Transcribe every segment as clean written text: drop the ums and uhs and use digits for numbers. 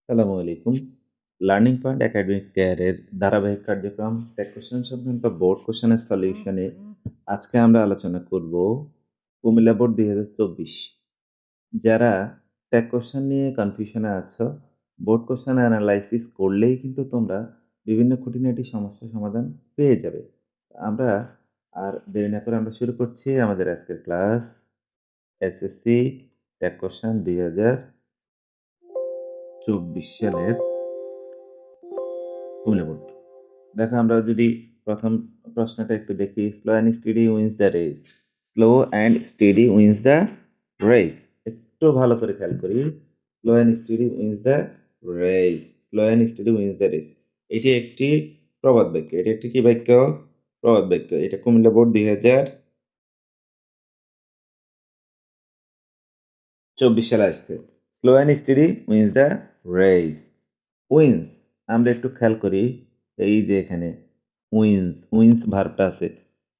আসসালামু আলাইকুম। Learning point academic কেয়ারের ধারাবাহিক কার্যক্রম টেক কোশ্চেন সংক্রান্ত বোর্ড কোশ্চেনের সলিউশনে আজকে আমরা আলোচনা করব কুমিল্লা বোর্ড 2024। যারা টেক কোশ্চেন নিয়ে কনফিউশনে আছো, বোর্ড কোশ্চেন অ্যানালাইসিস করলেই কিন্তু তোমরা বিভিন্ন খুঁটিনাটি সমস্যার সমাধান পেয়ে যাবে। আমরা আর দেরি না করে আমরা শুরু করছি আমাদের আজকের ক্লাস। এসএসসি টেক কোশ্চেন 2024 সালের কুমিল্লা বোর্ড। দেখো আমরা যদি প্রথম প্রশ্নটা একটু দেখি, slow and steady wins the race. Slow and steady wins the race. একটু ভালো করে খেয়াল করি, slow and steady wins the race. Slow and steady wins the race, এটি একটি প্রবাদ বাক্য। এটি একটি কি বাক্য? প্রবাদ বাক্য। এটা কুমিল্লা বোর্ড 2024 সালে আসছে। Slow and steady wins the race. Wins, আমরা একটু খেয়াল করি, এই যে এখানে উইন্স, উইন্স ভার্বটা আছে।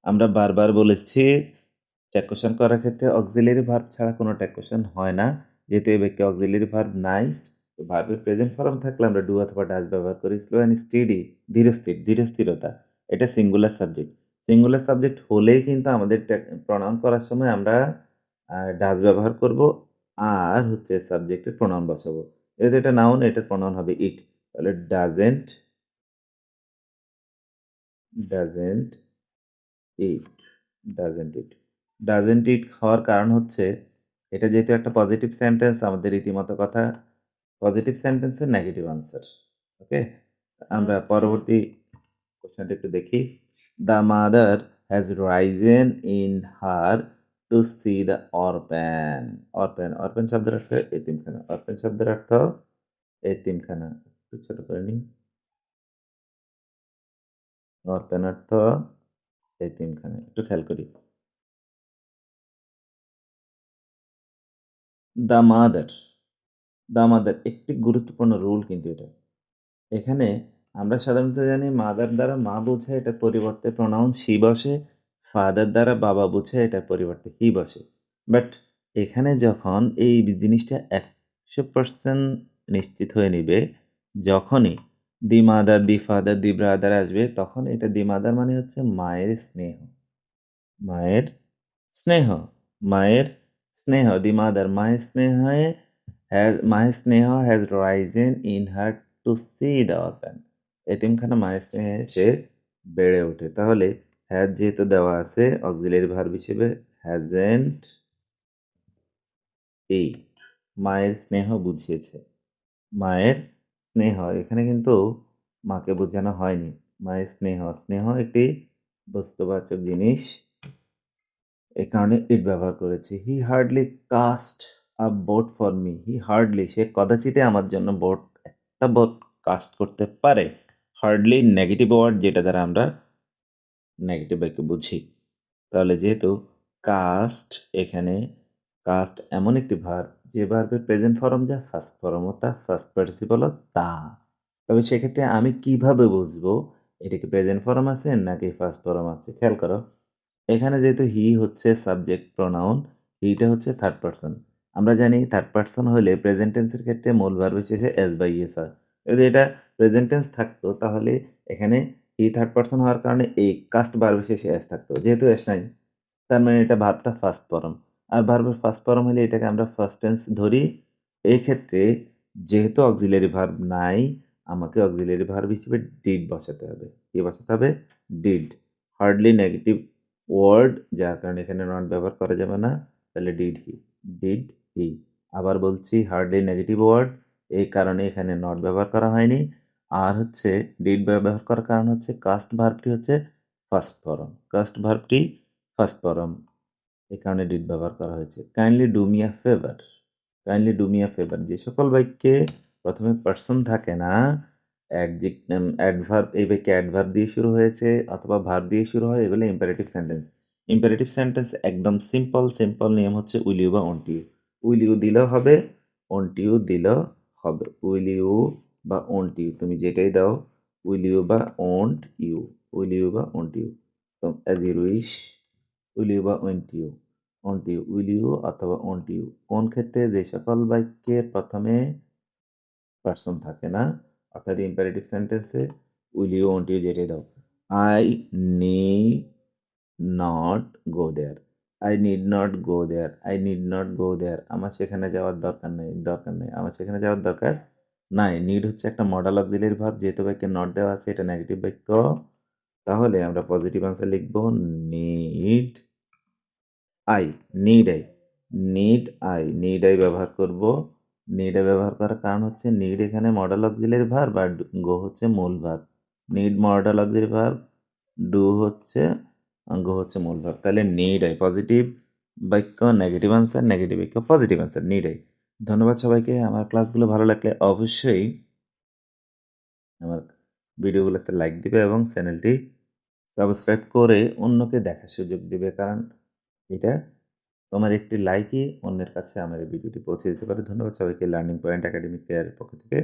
আমরা বারবার বলেছি ট্যাগ কোশ্চেন করার ক্ষেত্রে অক্সিলারি ভার্ব ছাড়া কোনো ট্যাগ কোশ্চেন হয় না। যেহেতু এই বাক্যে অক্সিলারি ভার্ব নাই, তো ভার্বের প্রেজেন্ট ফর্ম থাকলে আমরা ডু অথবা ডাজ ব্যবহার করি। স্লো অ্যান্ড স্টেডি, ধীরস্থির, ধীরস্থিরতা, এটা সিঙ্গুলার সাবজেক্ট। সিঙ্গুলার সাবজেক্ট হলেই কিন্তু আমাদের প্রনাউন করার সময় আমরা ডাজ ব্যবহার করব, আর হচ্ছে সাবজেক্টের প্রনাউন বসাবো। যেহেতু এটা নাউন, এটার প্রনাউন হবে ইট। তাহলে doesn't, doesn't it, doesn't it. Doesn't it হওয়ার কারণ হচ্ছে এটা যেহেতু একটা পজিটিভ সেন্টেন্স, আমাদের রীতিমতো কথা পজিটিভ সেন্টেন্সের নেগেটিভ আনসার। ওকে, আমরা পরবর্তী কোশ্চেনটা একটু দেখি। The mother has risen in her to see the orphan. Orphan, orphan শব্দের অর্থ এতিমখানা। অরপ্যান শব্দের অর্থ এতিমখানা। একটু ছোট করে নিই। অরপ্যান অর্থ এতিমখানা, একটু খেয়াল করি। দ্য মাদার, দ্য মাদার একটি গুরুত্বপূর্ণ রুল কিন্তু এটা। এখানে আমরা সাধারণত জানি মাদার দ্বারা মা বোঝায়, এটার পরিবর্তে প্রনাউন শি বসে। ফাদার দ্বারা বাবা বোঝায়, এটার পরিবর্তে হি বসে। বাট এখানে যখন এই জিনিসটা 100% নিশ্চিত হয়ে নিবে, যখনই the mother, the father, the brother আসবে, তখন এটা দি মাদার মানে হচ্ছে মায়ের স্নেহ। মায়ের স্নেহ, মায়ের স্নেহ, দি মাদার, মায়ের স্নেহে মায়ের স্নেহ has risen in her to see the orphan. এতিমখানা মায়ের স্নেহে সে বেড়ে ওঠে। তাহলে হ্যাজ যেহেতু দেওয়া আছে, অক্সিলারি ভার্ব হিসেবে হ্যাজেন্ট এই মায়ের স্নেহ বুঝিয়েছে। মায়ের স্নেহ, এখানে কিন্তু মাকে বোঝানো হয়নি। মায়ের স্নেহ, স্নেহ একটি বস্তুবাচক জিনিস, এই কারণে ইট ব্যবহার করেছি। He hardly cast a vote for me. He hardly, সে কদাচিতে আমার জন্য একটা বোট কাস্ট করতে পারে। হার্ডলি নেগেটিভ ওয়ার্ড, যেটা দ্বারা আমরা নেগেটিভ বাক্য বুঝি। তাহলে যেহেতু কাস্ট, এখানে কাস্ট এমন একটি ভার্ব যে ভার্বের প্রেজেন্ট ফর্ম যা ফার্স্ট ফর্ম ও তা ফার্স্ট পার্টিসিপল তা। তবে সেক্ষেত্রে আমি কিভাবে বুঝবো এটা কি প্রেজেন্ট ফর্ম আছে নাকি ফার্স্ট ফর্ম আছে? খেয়াল করো, এখানে যেহেতু হি হচ্ছে সাবজেক্ট প্রোনাউন, হিটা হচ্ছে থার্ড পারসন। আমরা জানি থার্ড পারসন হলে প্রেজেন্ট টেন্সের ক্ষেত্রে মূল ভার্ব শেষে এস বাই এস হয়। যদি এটা প্রেজেন্ট টেন্স থাকতো তাহলে এখানে হি থার্ড পারসন হওয়ার কারণে এই কাস্ট ভার্ব শেষে এস থাকতো। যেহেতু এস নাই, তার মানে এটা ভার্বটা ফার্স্ট ফর্ম। আর ভার্বের ফার্স্ট ফর্ম হলে এটাকে আমরা ফার্স্ট টেন্স ধরি। এই ক্ষেত্রে যেহেতু অক্সিলারি ভার্ব নাই, আমাকে অক্সিলারি ভার্ব হিসেবে ডিড বসাতে হবে। কি বসাতে হবে? ডিড। হার্ডলি নেগেটিভ ওয়ার্ড, যার কারণে এখানে নট ব্যবহার করা যাবে না। তাহলে ডিড হি, ডিড হি। আবার বলছি, হার্ডলি নেগেটিভ ওয়ার্ড, এই কারণে এখানে নট ব্যবহার করা হয়নি। আর হচ্ছে ডিড ব্যবহার করার কারণ হচ্ছে কাস্ট ভার্বটি হচ্ছে ফার্স্ট ফর্ম। কাস্ট ভার্বটি ফার্স্ট ফর্ম, এই কারণে ডিড ব্যবহার করা হয়েছে। Kindly do me a favour. Kindly do me a favour, যে সকল বাক্যে প্রথমে পার্সন থাকে না, অ্যাডভার্ব, এই বাক্যে অ্যাডভার্ব দিয়ে শুরু হয়েছে অথবা ভার্ব দিয়ে শুরু হয়, এগুলো ইম্পারেটিভ সেন্টেন্স। ইম্পারেটিভ সেন্টেন্স একদম সিম্পল। সিম্পল নিয়ম হচ্ছে উইল ইউ বা ওন্ট ইউ। উইল ইউ দিলেও হবে, ওন্ট ইউ দিলেও হবে। উইল ইউ বা ওন্ট ইউ, তুমি যেটাই দাও, উইল ইউ বা ওন্ট ইউ, উইল ইউ বা ওন্ট ইউ, তো as you wish. Will you বা won't you, won't you, will you অথবা ওন্ট ইউ। কোন ক্ষেত্রে? যে সকল বাক্যে প্রথমে পার্সন থাকে না, অর্থাৎ ইম্পারেটিভ সেন্টেন্সে উইল ইউ, ওয়ন্ট ইউ যেটাই দাও। I need not go there, I need not go there, I need not go there, আমার সেখানে যাওয়ার দরকার নেই, দরকার নেই, আমার সেখানে যাওয়ার দরকার নাই। নিড হচ্ছে একটা মডাল অক্সিলারি ভার্ব, যেহেতু বাক্যে নট দেওয়া আছে, এটা নেগেটিভ বাক্য, তাহলে আমরা পজিটিভ আনসার লিখব need I, need I, need I, need I ব্যবহার করব। নিড আই ব্যবহার করার কারণ হচ্ছে নিড এখানে মডাল অক্সিলারি ভার্ব আর গো হচ্ছে মূল verb. Need modal auxiliary verb, do হচ্ছে গো হচ্ছে মূল ভার্ব, তাহলে নিড আই পজিটিভ বাক্য, নেগেটিভ আনসার, নেগেটিভ বাক্য পজিটিভ আনসার, নিড আই। ধন্যবাদ সবাইকে। আমার ক্লাসগুলো ভালো লাগলে অবশ্যই আমার ভিডিওগুলোতে লাইক দিবে এবং চ্যানেলটি সাবস্ক্রাইব করে অন্যকে দেখার সুযোগ দিবে, কারণ এটা তোমার একটি লাইকই অন্যের কাছে আমার এই ভিডিওটি পৌঁছে দিতে পারে। ধন্যবাদ সবাইকে। লার্নিং পয়েন্ট একাডেমিক কেয়ারের পক্ষ থেকে